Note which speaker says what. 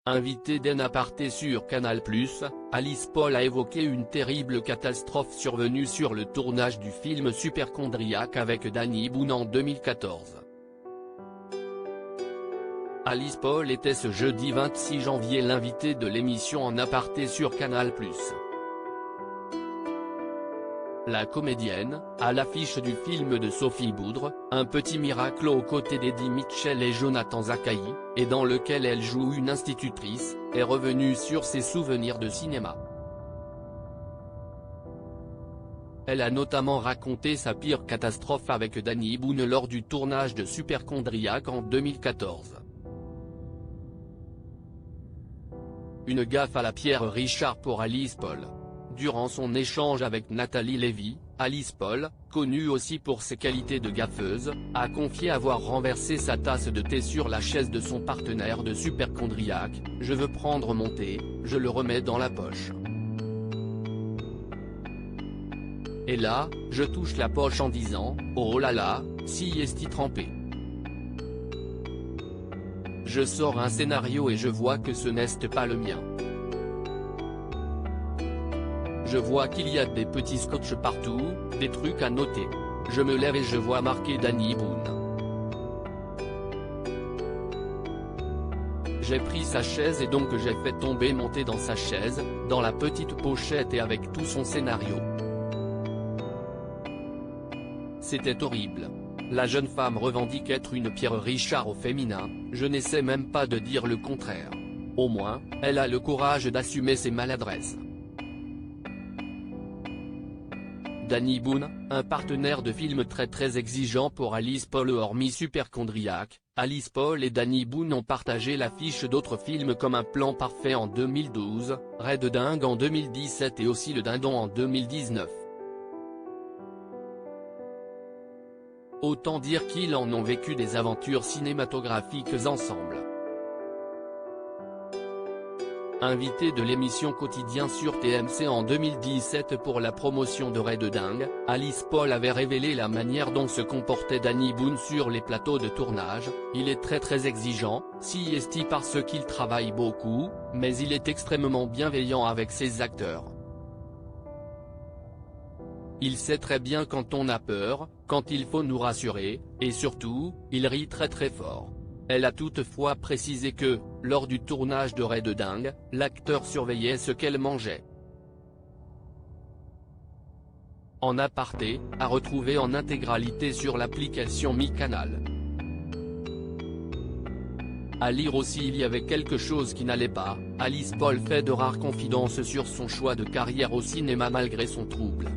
Speaker 1: Invitée d'un aparté sur Canal+, Alice Paul a évoqué une terrible catastrophe survenue sur le tournage du film Superchondriac avec Danny Boone en 2014. Alice Paul était ce jeudi 26 janvier l'invitée de l'émission En aparté sur Canal+. La comédienne, à l'affiche du film de Sophie Boudre, Un petit miracle aux côtés d'Eddie Mitchell et Jonathan Zakaï, et dans lequel elle joue une institutrice, est revenue sur ses souvenirs de cinéma. Elle a notamment raconté sa pire catastrophe avec Danny Boone lors du tournage de Superchondriac en 2014. Une gaffe à la Pierre Richard pour Alice Paul. Durant son échange avec Nathalie Lévy, Alice Paul, connue aussi pour ses qualités de gaffeuse, a confié avoir renversé sa tasse de thé sur la chaise de son partenaire de Superchondriac. « Je veux prendre mon thé, je le remets dans la poche. Et là, je touche la poche en disant, oh là là, si est-il trempé. Je sors un scénario et je vois que ce n'est pas le mien. Je vois qu'il y a des petits scotch partout, des trucs à noter. Je me lève et je vois marqué Danny Boone. J'ai pris sa chaise et donc j'ai fait tomber mon thé dans sa chaise, dans la petite pochette et avec tout son scénario. C'était horrible. La jeune femme revendique être une Pierre Richard au féminin, je n'essaie même pas de dire le contraire. Au moins, elle a le courage d'assumer ses maladresses. Danny Boone, un partenaire de film très exigeant pour Alice Paul hormis Superchondriac, Alice Paul et Danny Boone ont partagé l'affiche d'autres films comme Un plan parfait en 2012, Ray de dingue en 2017 et aussi Le dindon en 2019. Autant dire qu'ils en ont vécu des aventures cinématographiques ensemble. Invitée de l'émission Quotidien sur TMC en 2017 pour la promotion de Ray de dingue, Alice Paul avait révélé la manière dont se comportait Danny Boone sur les plateaux de tournage. Il est très exigeant, si est parce qu'il travaille beaucoup, mais il est extrêmement bienveillant avec ses acteurs. Il sait très bien quand on a peur, quand il faut nous rassurer, et surtout, il rit très fort. Elle a toutefois précisé que, lors du tournage de Ray de dingue, l'acteur surveillait ce qu'elle mangeait. En aparté, à retrouver en intégralité sur l'application MyCanal. À lire aussi il y avait quelque chose qui n'allait pas, Alice Paul fait de rares confidences sur son choix de carrière au cinéma malgré son trouble.